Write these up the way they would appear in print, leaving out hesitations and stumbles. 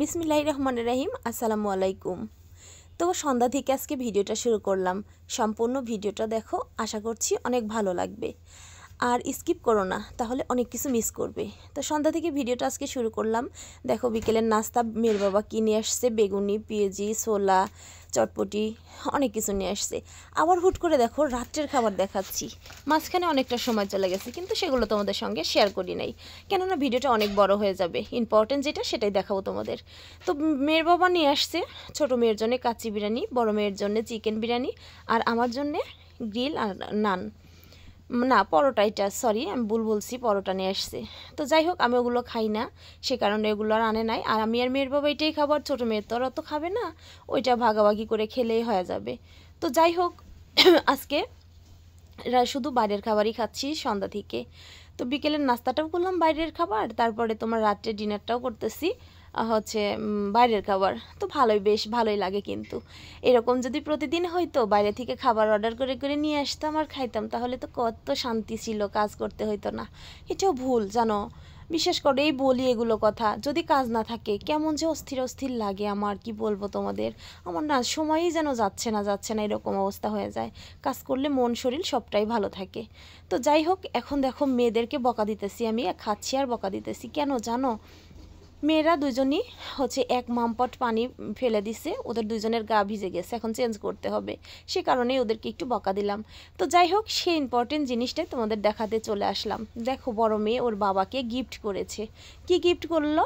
বিসমিল্লাহির রহমানির রহিম। আসসালামু আলাইকুম। তো সন্ধ্যা থেকে আজকে ভিডিওটা শুরু করলাম। সম্পূর্ণ ভিডিওটা দেখো, আশা করছি অনেক ভালো লাগবে। আর স্কিপ করো না, তাহলে অনেক কিছু মিস করবে। তো সন্ধ্যা থেকে ভিডিওটা আজকে শুরু করলাম। দেখো বিকেলের নাস্তা মেয়ের বাবা কিনে আসছে, বেগুনি, পেঁয়াজি, ছোলা, চটপটি, অনেক কিছু নিয়ে আসছে। আবার হুট করে দেখো রাত্রের খাবার দেখাচ্ছি। মাঝখানে অনেকটা সময় চলে গেছে, কিন্তু সেগুলো তোমাদের সঙ্গে শেয়ার করি নাই, কেননা ভিডিওটা অনেক বড় হয়ে যাবে। ইম্পর্টেন্ট যেটা সেটাই দেখাবো তোমাদের। তো মেয়ের বাবা নিয়ে আসছে ছোটো মেয়ের জন্য কাচ্চি বিরিয়ানি, বড় মেয়ের জন্য চিকেন বিরিয়ানি, আর আমার জন্যে গ্রিল আর নান, না পরোটা, এটা সরি আমি ভুল বলছি, পরোটা নিয়ে আসছে। তো যাই হোক, আমি ওগুলো খাই না, সে কারণে এগুলো আর আনে নাই। আর আমি আর মেয়ের বাবা এটাই খাবার, ছোটো মেয়ের তো আর অত খাবে না, ওইটা ভাগাভাগি করে খেলেই হয়ে যাবে। তো যাই হোক, আজকে শুধু বাইরের খাবারই খাচ্ছি সন্ধ্যা থেকে। তো বিকেলের নাস্তাটাও করলাম বাইরের খাবার, তারপরে তোমার রাত্রে ডিনারটাও করতেছি হচ্ছে বাইরের খাবার। তো বেশ ভালোই লাগে। কিন্তু এরকম যদি প্রতিদিন হয়তো বাইরে থেকে খাবার অর্ডার করে করে নিয়ে আসতাম আর খাইতাম, তাহলে তো কত শান্তি ছিল, কাজ করতে হইতো না। এটাও ভুল জানো, বিশেষ করে এই বলি এগুলো কথা, যদি কাজ না থাকে কেমন যে অস্থির অস্থির লাগে। আমার কি বলবো তোমাদের, আমার না সময়ই যেন যাচ্ছে না এরকম অবস্থা হয়ে যায়। কাজ করলে মন শরীর সবটাই ভালো থাকে। তো যাই হোক, এখন দেখো মেয়েদেরকে বকা দিতেছি, আমি খাচ্ছি আর বকা দিতেছি কেন জানো? মেয়েরা দুজনই হচ্ছে এক মামপট পানি ফেলে দিছে, ওদের দুজনের গা ভিজে গেছে, এখন চেঞ্জ করতে হবে, সে কারণেই ওদেরকে একটু বকা দিলাম। তো যাই হোক, সেই ইম্পর্টেন্ট জিনিসটাই তোমাদের দেখাতে চলে আসলাম। দেখো বড় মেয়ে ওর বাবাকে গিফট করেছে। কি গিফট করলো?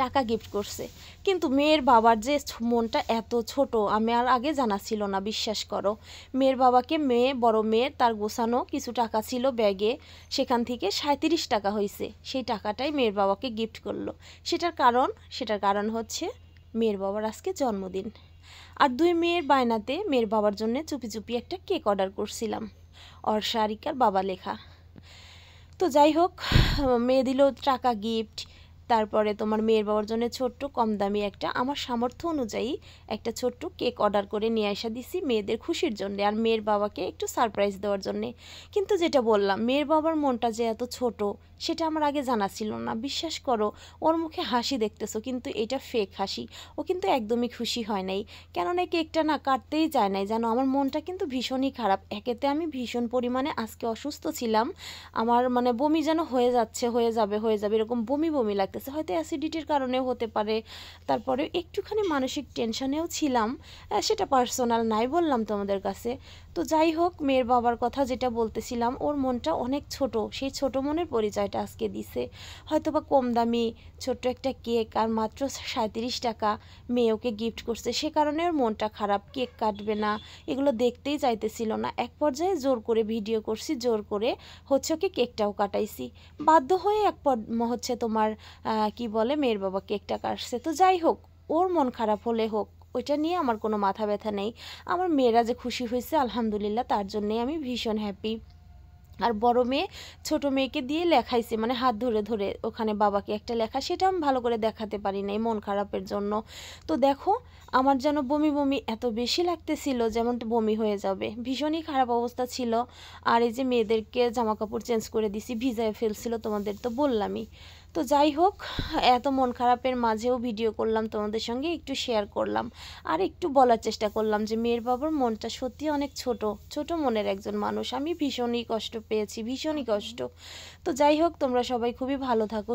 টাকা গিফট করছে। কিন্তু মেয়ের বাবার যে মনটা এত ছোট, আমি আর আগে জানা ছিল না, বিশ্বাস করো। মেয়ের বাবাকে বড় মেয়ের তার গোছানো কিছু টাকা ছিল ব্যাগে, সেখান থেকে 37 টাকা হয়েছে, সেই টাকাটাই মেয়ের বাবাকে গিফট করলো। সেটার কারণ হচ্ছে মেয়ের বাবার আজকে জন্মদিন। আর দুই মেয়ের বায়নাতে মেয়ের বাবার জন্য চুপি চুপি একটা কেক অর্ডার করছিলাম, অর্ষা আরিকার বাবা লেখা। তো যাই হোক, মেয়ে দিল টাকা গিফট, তারপরে তোমার মেয়ের বাবার জন্য ছোট্ট কম দামি একটা, আমার সামর্থ্য অনুযায়ী একটা ছোট্ট কেক অর্ডার করে নিয়ে আসা দিছি মেয়েদের খুশির জন্য, আর মেয়ের বাবাকে একটু সারপ্রাইজ দেওয়ার জন্যে। কিন্তু যেটা বললাম, মেয়ের বাবার মনটা যে এত ছোট, সেটা আমার আগে জানা ছিল না। বিশ্বাস করো, ওর মুখে হাসি দেখতেছো, কিন্তু এটা ফেক হাসি, ও কিন্তু একদমই খুশি হয় নাই। কেননা কেকটা না কাটতেই চায় নাই জানো। আমার মনটা কিন্তু ভীষণই খারাপ। একেতে আমি ভীষণ পরিমাণে আজকে অসুস্থ ছিলাম, আমার মানে বমি যেন হয়ে যাবে এরকম বমি বমি লাগতেছে, হয়তো অ্যাসিডিটির কারণেও হতে পারে। তারপরে একটুখানি মানসিক টেনশনেও ছিলাম, সেটা পার্সোনাল নাই, বললাম তোমাদের কাছে। তো যাই হোক, মেয়ের বাবার কথা যেটা বলতেছিলাম, ওর মনটা অনেক ছোট, সেই ছোট মনের পরিচয়টা আজকে দিছে। হয়তো বা কম দামি ছোট্ট একটা কেক আর মাত্র 37 টাকা মেয়ে ওকে গিফট করছে, সে কারণে ওর মনটা খারাপ, কেক কাটবে না, এগুলো দেখতেই চাইতেছিল না। এক পর্যায়ে জোর করে ভিডিও করছি, জোর করে হচ্ছে ওকে কেকটাও কাটাইছি, বাধ্য হয়ে হচ্ছে তোমার কি বলে মেয়ের বাবা কেকটা কাটছে। তো যাই হোক, ওর মন খারাপ হলে হোক, ওইটা নিয়ে আমার কোনো মাথা ব্যথা নেই। আমার মেয়েরা যে খুশি হয়েছে আলহামদুলিল্লাহ, তার জন্যে আমি ভীষণ হ্যাপি। আর বড় মেয়ে ছোট মেয়েকে দিয়ে লেখাইছে, মানে হাত ধরে ধরে ওখানে বাবাকে একটা লেখা, সেটা আমি ভালো করে দেখাতে পারি নাই মন খারাপের জন্য। তো দেখো, আমার যেন বমি বমি এত বেশি লাগতেছিল, যেমন বমি হয়ে যাবে, ভীষণই খারাপ অবস্থা ছিল। আর এই যে মেয়েদেরকে জামা কাপড় চেঞ্জ করে দিছি, ভিজায় ফেলছিল, তোমাদের তো বললামই। তো যাই হোক, এত মন খারাপের মাঝেও ভিডিও করলাম, তোমাদের সঙ্গে একটু শেয়ার করলাম, আর একটু বলার চেষ্টা করলাম যে মেয়ের বাবার মনটা সত্যি অনেক ছোট, ছোট মনের একজন মানুষ। আমি ভীষণই কষ্ট পেয়েছি, ভীষণই কষ্ট। তো যাই হোক, তোমরা সবাই খুবই ভালো থাকো।